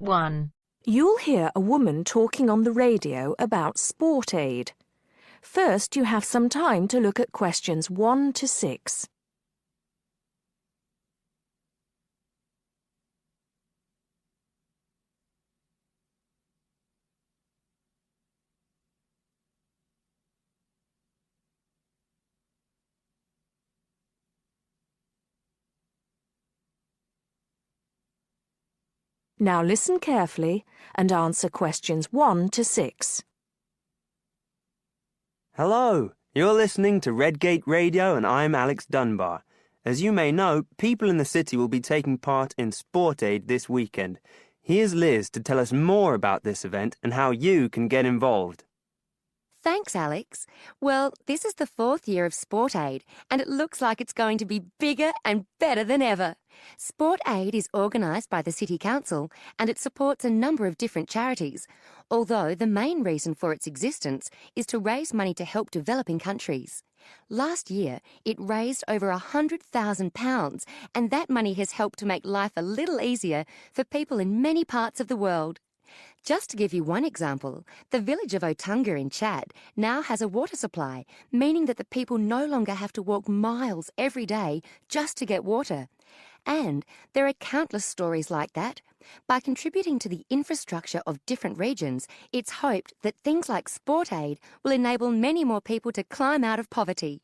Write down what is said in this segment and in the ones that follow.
1. You'll hear a woman talking on the radio about sport aid. First, you have some time to look at questions 1 to 6. Now listen carefully and answer questions 1 to 6. Hello, you're listening to Redgate Radio and I'm Alex Dunbar. As you may know, people in the city will be taking part in Sport Aid this weekend. Here's Liz to tell us more about this event and how you can get involved. Thanks, Alex. Well, this is the 4th year of Sport Aid, and it looks like it's going to be bigger and better than ever. Sport Aid is organised by the City Council, and it supports a number of different charities, although the main reason for its existence is to raise money to help developing countries. Last year, it raised over £100,000, and that money has helped to make life a little easier for people in many parts of the world. Just to give you one example, the village of Otunga in Chad now has a water supply, meaning that the people no longer have to walk miles every day just to get water. And there are countless stories like that. By contributing to the infrastructure of different regions, it's hoped that things like Sport Aid will enable many more people to climb out of poverty.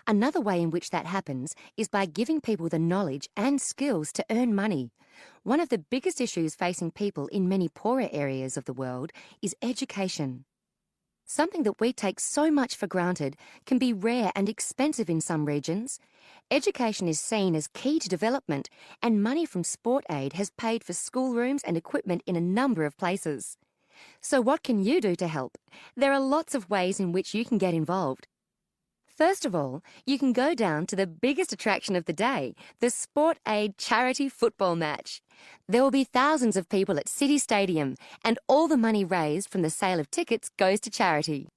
Another way in which that happens is by giving people the knowledge and skills to earn money. One of the biggest issues facing people in many poorer areas of the world is education. Something that we take so much for granted can be rare and expensive in some regions. Education is seen as key to development, and money from Sport Aid has paid for schoolrooms and equipment in a number of places. So what can you do to help? There are lots of ways in which you can get involved. First of all, you can go down to the biggest attraction of the day, the Sport Aid charity football match. There will be thousands of people at City Stadium, and all the money raised from the sale of tickets goes to charity.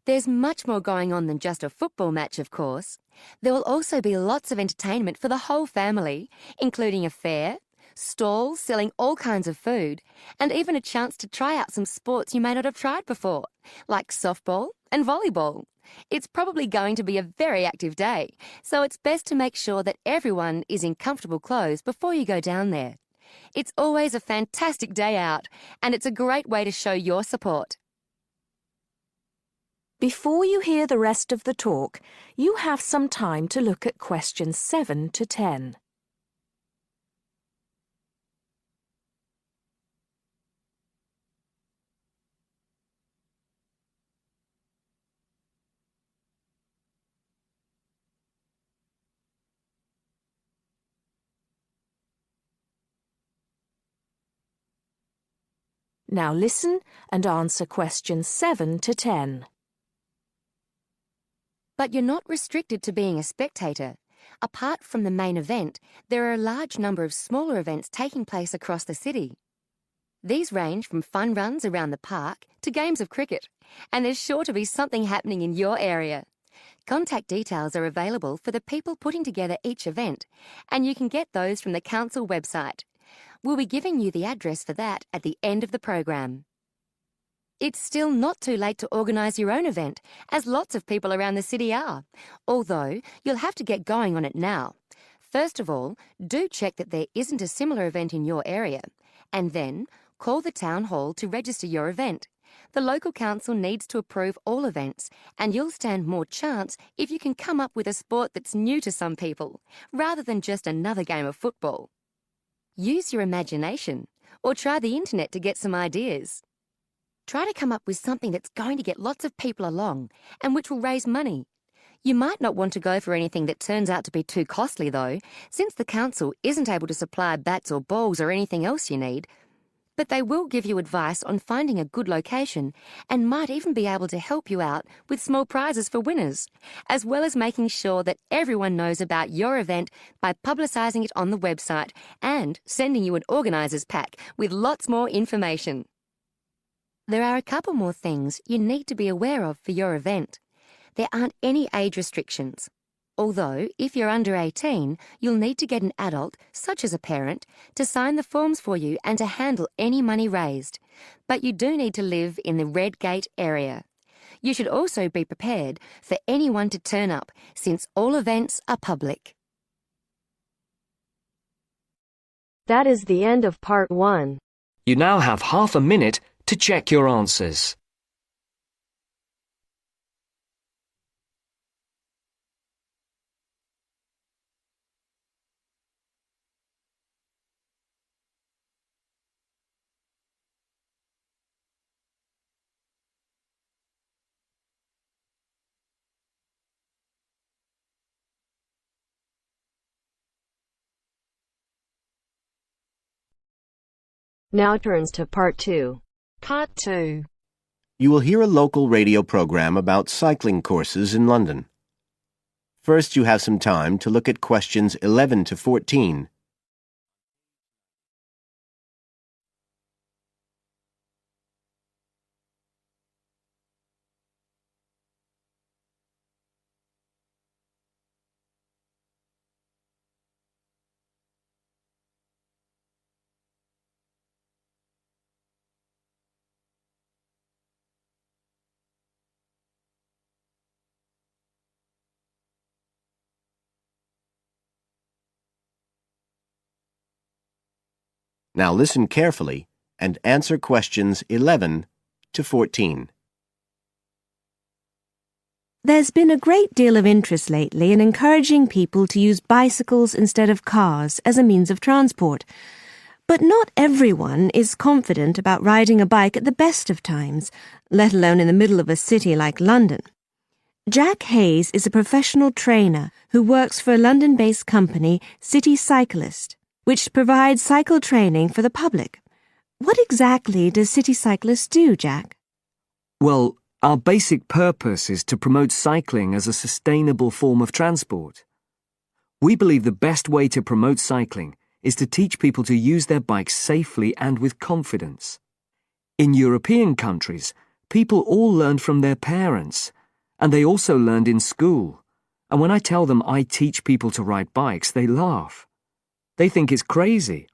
There's much more going on than just a football match, of course. There will also be lots of entertainment for the whole family, including a fair, stalls selling all kinds of food, and even a chance to try out some sports you may not have tried before, like softball and volleyball. It's probably going to be a very active day, so it's best to make sure that everyone is in comfortable clothes before you go down there. It's always a fantastic day out, and it's a great way to show your support. Before you hear the rest of the talk, you have some time to look at questions 7 to 10. Now listen and answer questions 7 to 10. But you're not restricted to being a spectator. Apart from the main event, there are a large number of smaller events taking place across the city. These range from fun runs around the park to games of cricket, and there's sure to be something happening in your area. Contact details are available for the people putting together each event, and you can get those from the council website. We'll be giving you the address for that at the end of the program. It's still not too late to organise your own event, as lots of people around the city are, although you'll have to get going on it now. First of all, do check that there isn't a similar event in your area, and then call the town hall to register your event. The local council needs to approve all events, and you'll stand more chance if you can come up with a sport that's new to some people, rather than just another game of football. Use your imagination, or try the internet to get some ideas. Try to come up with something that's going to get lots of people along, and which will raise money. You might not want to go for anything that turns out to be too costly though, since the council isn't able to supply bats or balls or anything else you need. But they will give you advice on finding a good location, and might even be able to help you out with small prizes for winners, as well as making sure that everyone knows about your event by publicising it on the website and sending you an organiser's pack with lots more information. There are a couple more things you need to be aware of for your event. There aren't any age restrictions. Although, if you're under 18, you'll need to get an adult, such as a parent, to sign the forms for you and to handle any money raised. But you do need to live in the Red Gate area. You should also be prepared for anyone to turn up, since all events are public. That is the end of part 1. You now have half a minute to check your answers. Now turns to part 2. Part 2. You will hear a local radio program about cycling courses in London. First, you have some time to look at questions 11 to 14. Now listen carefully and answer questions 11 to 14. There's been a great deal of interest lately in encouraging people to use bicycles instead of cars as a means of transport. But not everyone is confident about riding a bike at the best of times, let alone in the middle of a city like London. Jack Hayes is a professional trainer who works for a London-based company, City Cyclist, which provides cycle training for the public. What exactly does City Cyclist do, Jack? Well, our basic purpose is to promote cycling as a sustainable form of transport. We believe the best way to promote cycling is to teach people to use their bikes safely and with confidence. In European countries, people all learned from their parents, and they also learned in school. And when I tell them I teach people to ride bikes, they laugh. They think it's crazy.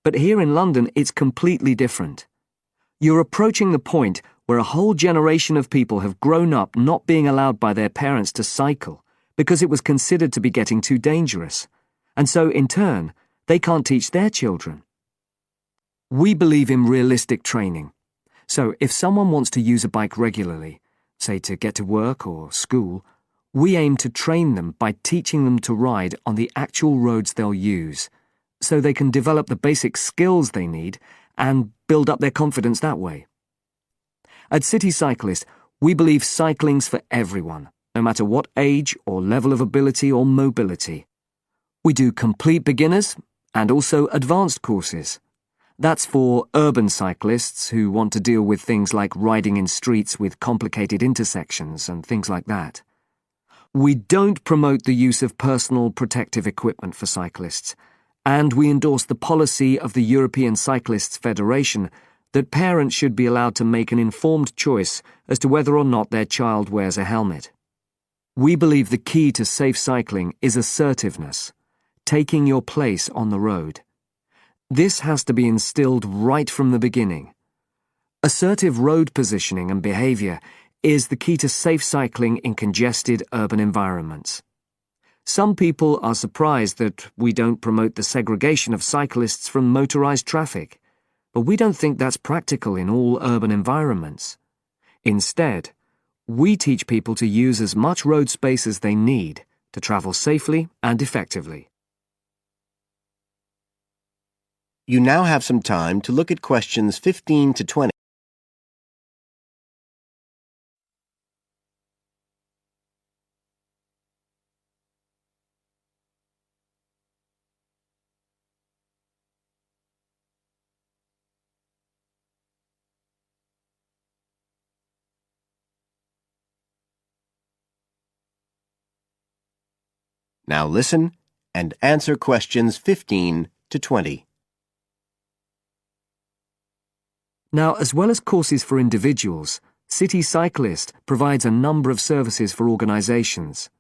But here in London, it's completely different. You're approaching the point where a whole generation of people have grown up not being allowed by their parents to cycle because it was considered to be getting too dangerous. And so, in turn, they can't teach their children. We believe in realistic training. So if someone wants to use a bike regularly, say to get to work or school, we aim to train them by teaching them to ride on the actual roads they'll use, so they can develop the basic skills they need and build up their confidence that way. At City Cyclist, we believe cycling's for everyone, no matter what age or level of ability or mobility. We do complete beginners and also advanced courses. That's for urban cyclists who want to deal with things like riding in streets with complicated intersections and things like that. We don't promote the use of personal protective equipment for cyclists, and we endorse the policy of the European Cyclists Federation that parents should be allowed to make an informed choice as to whether or not their child wears a helmet. We believe the key to safe cycling is assertiveness, taking your place on the road. This has to be instilled right from the beginning. Assertive road positioning and behaviour is the key to safe cycling in congested urban environments. Some people are surprised that we don't promote the segregation of cyclists from motorised traffic, but we don't think that's practical in all urban environments. Instead, we teach people to use as much road space as they need to travel safely and effectively. You now have some time to look at questions 15 to 20. Now listen and answer questions 15 to 20. Now, as well as courses for individuals, City Cyclist provides a number of services for organisations.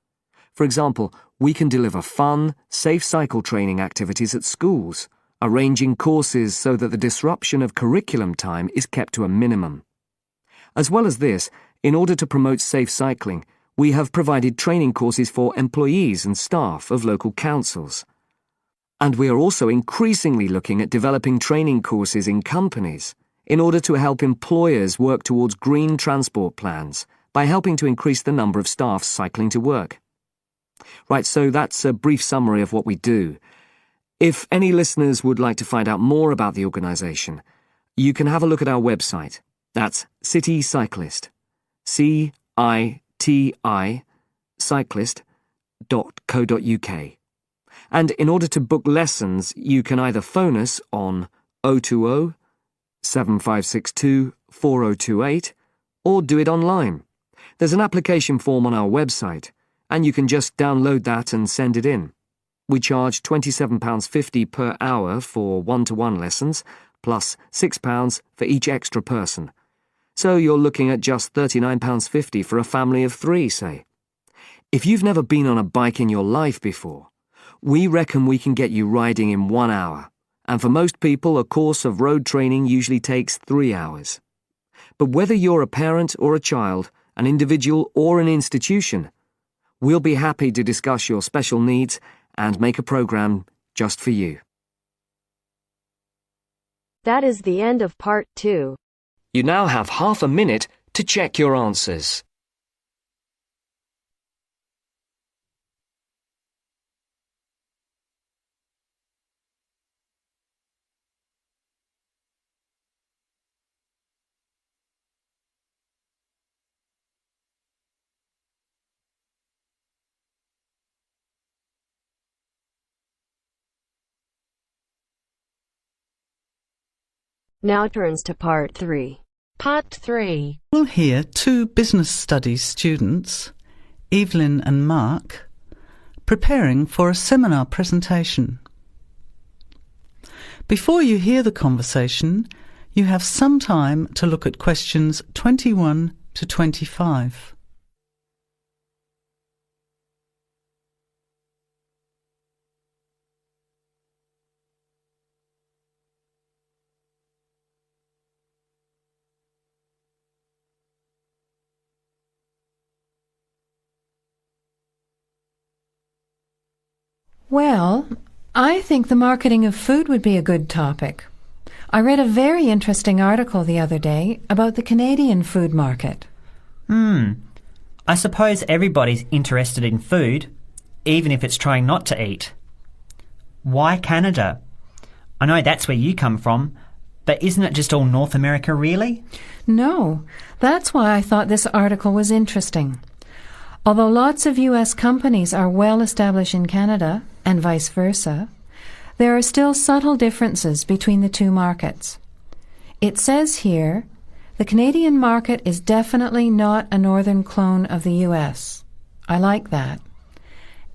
For example, we can deliver fun, safe cycle training activities at schools, arranging courses so that the disruption of curriculum time is kept to a minimum. As well as this, in order to promote safe cycling, we have provided training courses for employees and staff of local councils. And we are also increasingly looking at developing training courses in companies in order to help employers work towards green transport plans by helping to increase the number of staff cycling to work. Right, so that's a brief summary of what we do. If any listeners would like to find out more about the organisation, you can have a look at our website. That's City Cyclist. CITI cyclist.co.uk. And in order to book lessons, you can either phone us on 020 7562 4028 or do it online. There's an application form on our website, and you can just download that and send it in. We charge £27.50 per hour for one-to-one lessons, plus £6 for each extra person. So you're looking at just £39.50 for a family of 3, say. If you've never been on a bike in your life before, we reckon we can get you riding in 1 hour, and for most people a course of road training usually takes 3 hours. But whether you're a parent or a child, an individual or an institution, we'll be happy to discuss your special needs and make a programme just for you. That is the end of part 2. You now have half a minute to check your answers. Now turns to part 3. Part 3. We'll hear 2 business studies students, Evelyn and Mark, preparing for a seminar presentation. Before you hear the conversation, you have some time to look at questions 21 to 25. Well, I think the marketing of food would be a good topic. I read a very interesting article the other day about the Canadian food market. I suppose everybody's interested in food, even if it's trying not to eat. Why Canada? I know that's where you come from, but isn't it just all North America, really? No, that's why I thought this article was interesting. Although lots of U.S. companies are well established in Canada, and vice versa, there are still subtle differences between the two markets. It says here, the Canadian market is definitely not a northern clone of the U.S. I like that.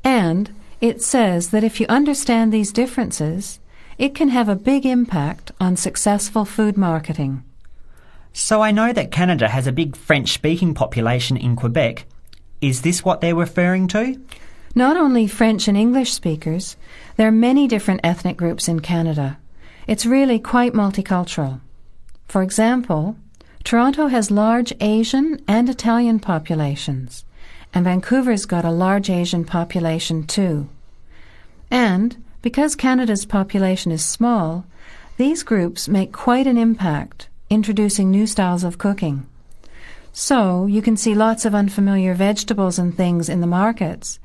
And it says that if you understand these differences, it can have a big impact on successful food marketing. So I know that Canada has a big French-speaking population in Quebec. Is this what they're referring to? Not only French and English speakers, there are many different ethnic groups in Canada. It's really quite multicultural. For example, Toronto has large Asian and Italian populations, and Vancouver's got a large Asian population too. And because Canada's population is small, these groups make quite an impact, introducing new styles of cooking. So you can see lots of unfamiliar vegetables and things in the markets,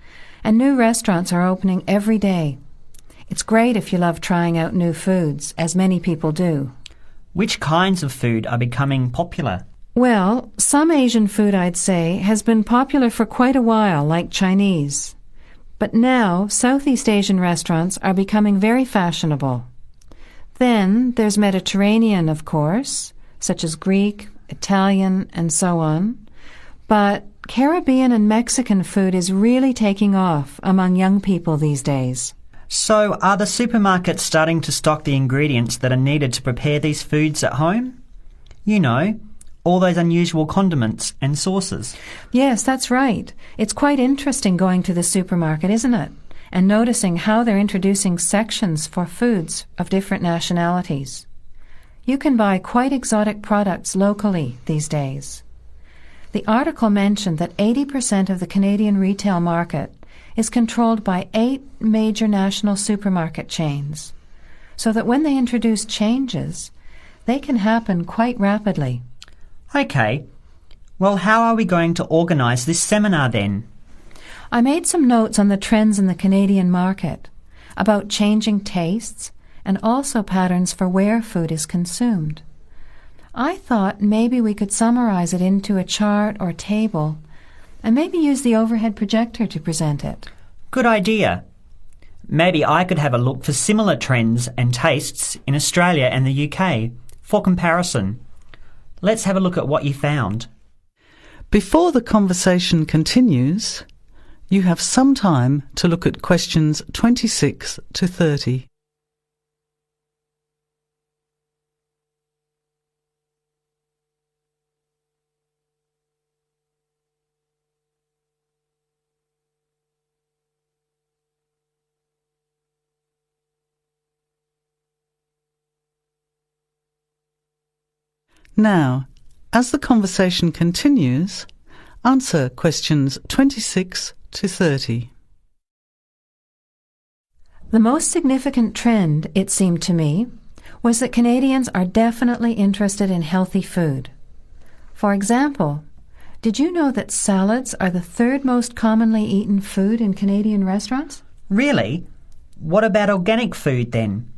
and new restaurants are opening every day. It's great if you love trying out new foods, as many people do. Which kinds of food are becoming popular? Well, some Asian food, I'd say, has been popular for quite a while, like Chinese. But now, Southeast Asian restaurants are becoming very fashionable. Then there's Mediterranean, of course, such as Greek, Italian, and so on. But Caribbean and Mexican food is really taking off among young people these days. So are the supermarkets starting to stock the ingredients that are needed to prepare these foods at home? You know, all those unusual condiments and sauces. Yes, that's right. It's quite interesting going to the supermarket, isn't it? And noticing how they're introducing sections for foods of different nationalities. You can buy quite exotic products locally these days. The article mentioned that 80% of the Canadian retail market is controlled by 8 major national supermarket chains, so that when they introduce changes, they can happen quite rapidly. OK. Well, how are we going to organise this seminar then? I made some notes on the trends in the Canadian market, about changing tastes, and also patterns for where food is consumed. I thought maybe we could summarize it into a chart or table, and maybe use the overhead projector to present it. Good idea. Maybe I could have a look for similar trends and tastes in Australia and the UK for comparison. Let's have a look at what you found. Before the conversation continues, you have some time to look at questions 26 to 30. Now, as the conversation continues, answer questions 26 to 30. The most significant trend, it seemed to me, was that Canadians are definitely interested in healthy food. For example, did you know that salads are the 3rd most commonly eaten food in Canadian restaurants? Really? What about organic food then?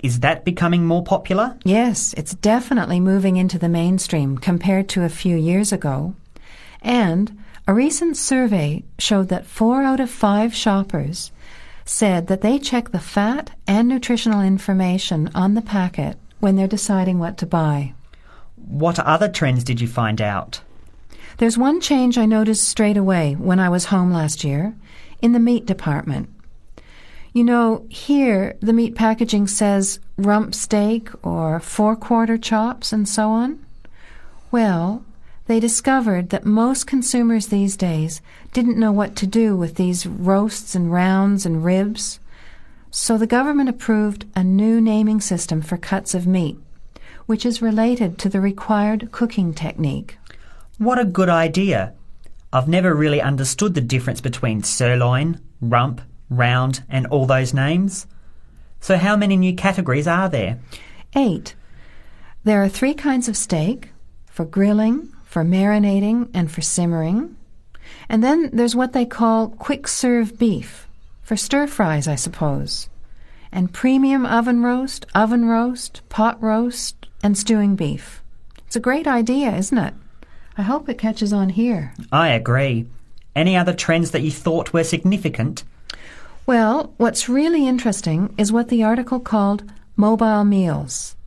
Is that becoming more popular? Yes, it's definitely moving into the mainstream compared to a few years ago. And a recent survey showed that 4 out of 5 shoppers said that they check the fat and nutritional information on the packet when they're deciding what to buy. What other trends did you find out? There's one change I noticed straight away when I was home last year, in the meat department. You know, here the meat packaging says rump steak or 4-quarter chops and so on. Well, they discovered that most consumers these days didn't know what to do with these roasts and rounds and ribs. So the government approved a new naming system for cuts of meat, which is related to the required cooking technique. What a good idea. I've never really understood the difference between sirloin, rump, round and all those names. So how many new categories are there? 8. There are 3 kinds of steak, for grilling, for marinating, and for simmering. And then there's what they call quick-serve beef, for stir-fries, I suppose. And premium oven roast, pot roast, and stewing beef. It's a great idea, isn't it? I hope it catches on here. I agree. Any other trends that you thought were significant? Well, what's really interesting is what the article called mobile meals.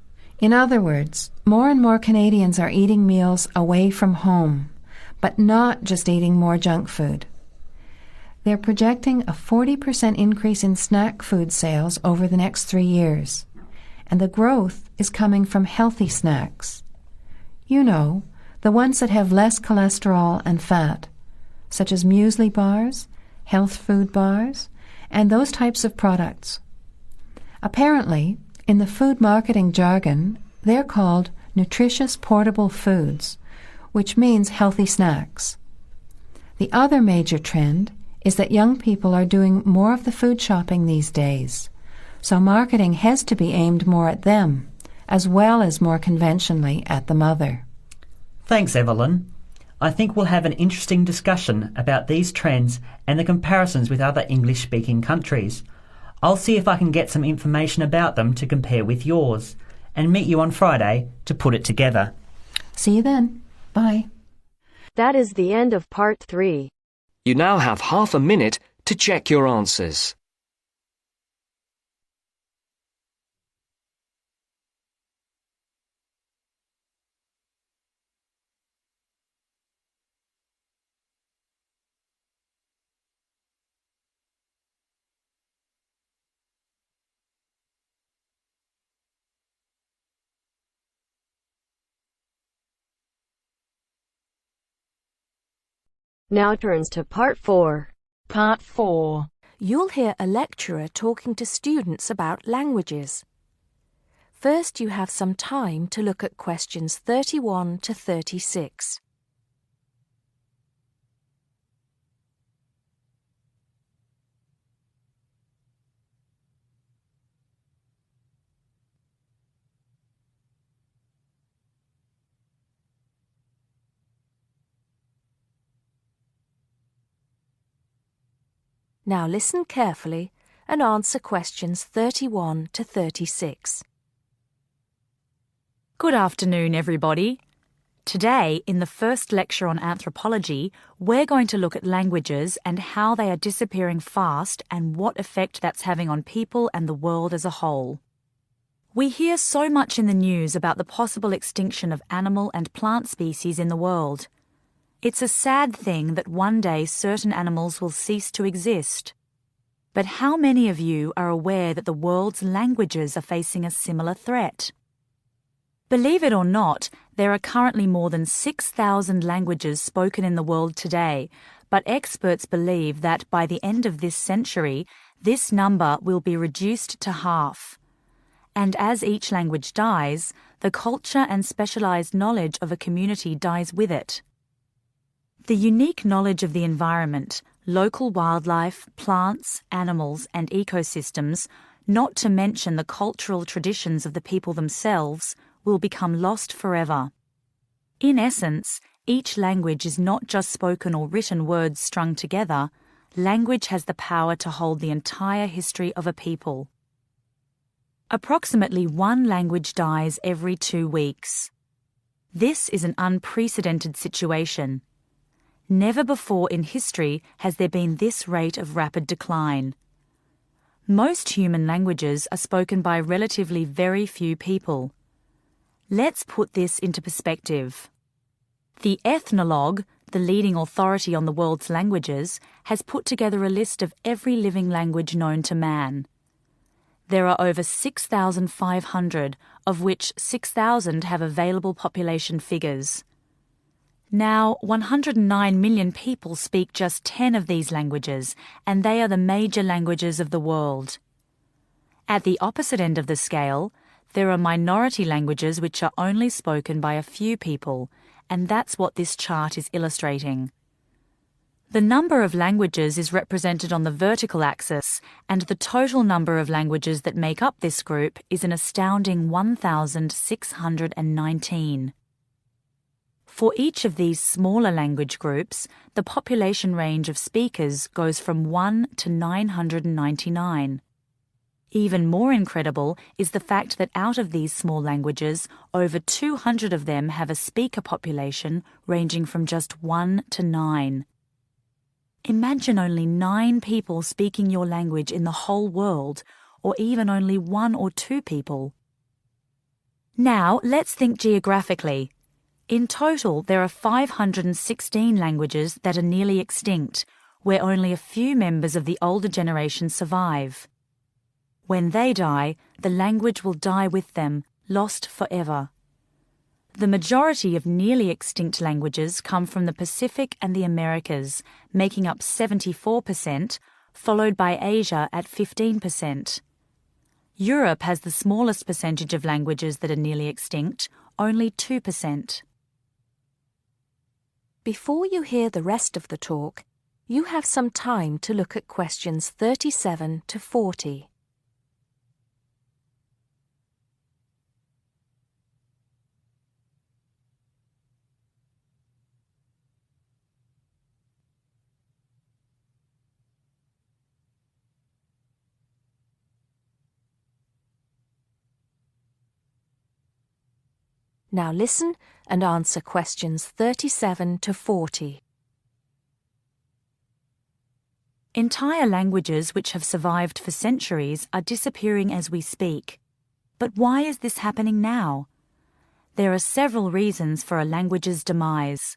In other words, more and more Canadians are eating meals away from home, but not just eating more junk food. They're projecting a 40% increase in snack food sales over the next 3 years, and the growth is coming from healthy snacks. You know, the ones that have less cholesterol and fat, such as muesli bars, health food bars, and those types of products. Apparently, in the food marketing jargon, they're called nutritious portable foods, which means healthy snacks. The other major trend is that young people are doing more of the food shopping these days, so marketing has to be aimed more at them, as well as more conventionally at the mother. Thanks, Evelyn. I think we'll have an interesting discussion about these trends and the comparisons with other English-speaking countries. I'll see if I can get some information about them to compare with yours, and meet you on Friday to put it together. See you then. Bye. That is the end of part 3. You now have half a minute to check your answers. Now turns to Part 4. Part 4. You'll hear a lecturer talking to students about languages. First, you have some time to look at questions 31 to 36. Now listen carefully and answer questions 31 to 36. Good afternoon, everybody. Today, in the first lecture on anthropology, we're going to look at languages and how they are disappearing fast and what effect that's having on people and the world as a whole. We hear so much in the news about the possible extinction of animal and plant species in the world. It's a sad thing that one day certain animals will cease to exist. But how many of you are aware that the world's languages are facing a similar threat? Believe it or not, there are currently more than 6,000 languages spoken in the world today, but experts believe that by the end of this century, this number will be reduced to half. And as each language dies, the culture and specialized knowledge of a community dies with it. The unique knowledge of the environment, local wildlife, plants, animals, and ecosystems, not to mention the cultural traditions of the people themselves, will become lost forever. In essence, each language is not just spoken or written words strung together. Language has the power to hold the entire history of a people. Approximately one language dies every 2 weeks. This is an unprecedented situation. Never before in history has there been this rate of rapid decline. Most human languages are spoken by relatively very few people. Let's put this into perspective. The Ethnologue, the leading authority on the world's languages, has put together a list of every living language known to man. There are over 6,500, of which 6,000 have available population figures. Now, 109 million people speak just 10 of these languages, and they are the major languages of the world. At the opposite end of the scale, there are minority languages which are only spoken by a few people, and that's what this chart is illustrating. The number of languages is represented on the vertical axis, and the total number of languages that make up this group is an astounding 1,619. For each of these smaller language groups, the population range of speakers goes from 1 to 999. Even more incredible is the fact that out of these small languages, over 200 of them have a speaker population ranging from just 1 to 9. Imagine only 9 people speaking your language in the whole world, or even only 1 or 2 people. Now, let's think geographically. In total, there are 516 languages that are nearly extinct, where only a few members of the older generation survive. When they die, the language will die with them, lost forever. The majority of nearly extinct languages come from the Pacific and the Americas, making up 74%, followed by Asia at 15%. Europe has the smallest percentage of languages that are nearly extinct, only 2%. Before you hear the rest of the talk, you have some time to look at questions 37 to 40. Now listen and answer questions 37 to 40. Entire languages which have survived for centuries are disappearing as we speak. But why is this happening now? There are several reasons for a language's demise.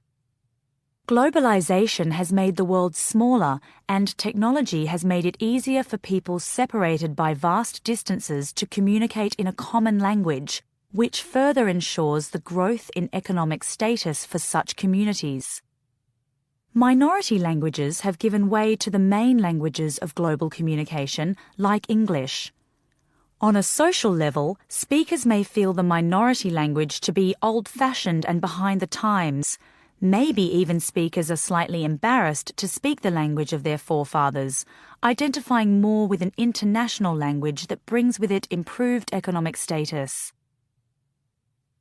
Globalization has made the world smaller, and technology has made it easier for people separated by vast distances to communicate in a common language, which further ensures the growth in economic status for such communities. Minority languages have given way to the main languages of global communication, like English. On a social level, speakers may feel the minority language to be old-fashioned and behind the times. Maybe even speakers are slightly embarrassed to speak the language of their forefathers, identifying more with an international language that brings with it improved economic status.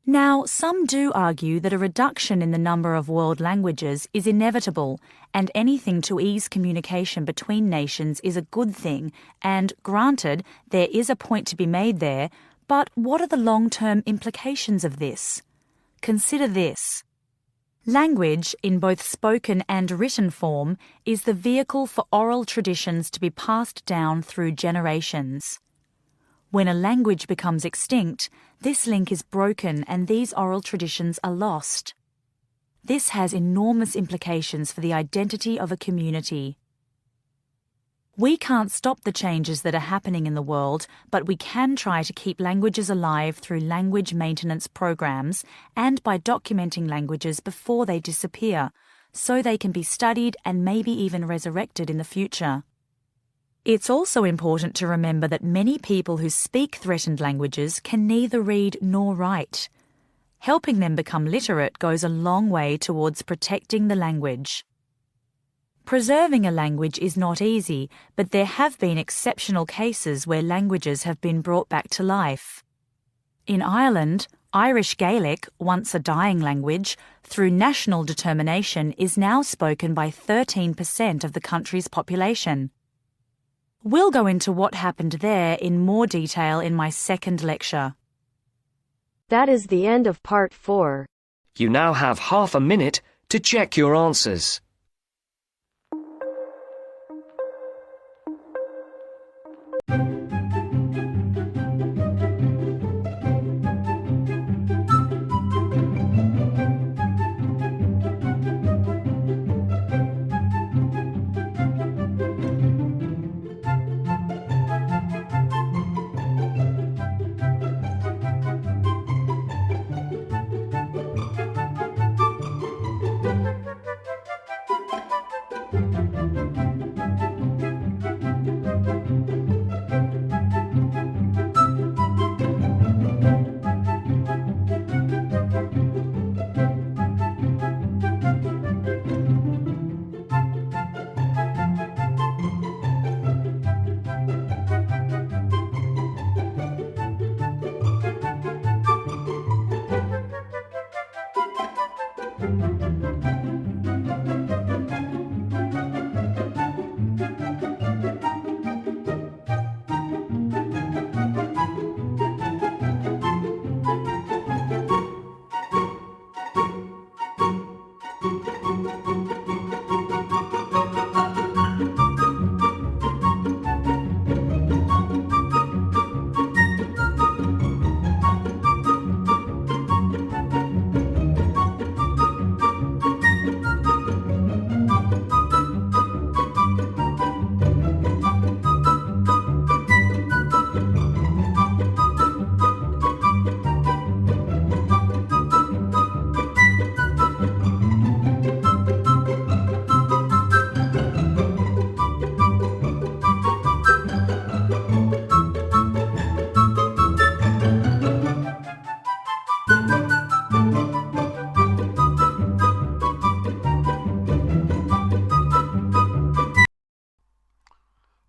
Now, some do argue that a reduction in the number of world languages is inevitable, and anything to ease communication between nations is a good thing, and granted, there is a point to be made there, but what are the long-term implications of this? Consider this. Language, in both spoken and written form, is the vehicle for oral traditions to be passed down through generations. When a language becomes extinct, this link is broken and these oral traditions are lost. This has enormous implications for the identity of a community. We can't stop the changes that are happening in the world, but we can try to keep languages alive through language maintenance programs and by documenting languages before they disappear, so they can be studied and maybe even resurrected in the future. It's also important to remember that many people who speak threatened languages can neither read nor write. Helping them become literate goes a long way towards protecting the language. Preserving a language is not easy, but there have been exceptional cases where languages have been brought back to life. In Ireland, Irish Gaelic, once a dying language, through national determination is now spoken by 13% of the country's population. We'll go into what happened there in more detail in my second lecture. That is the end of part 4. You now have half a minute to check your answers.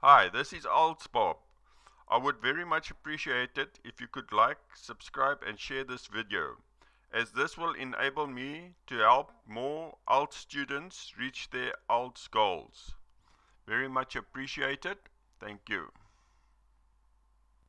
Hi, this is IELTS Bob. I would very much appreciate it if you could like, subscribe and share this video, as this will enable me to help more IELTS students reach their IELTS goals. Very much appreciated. Thank you.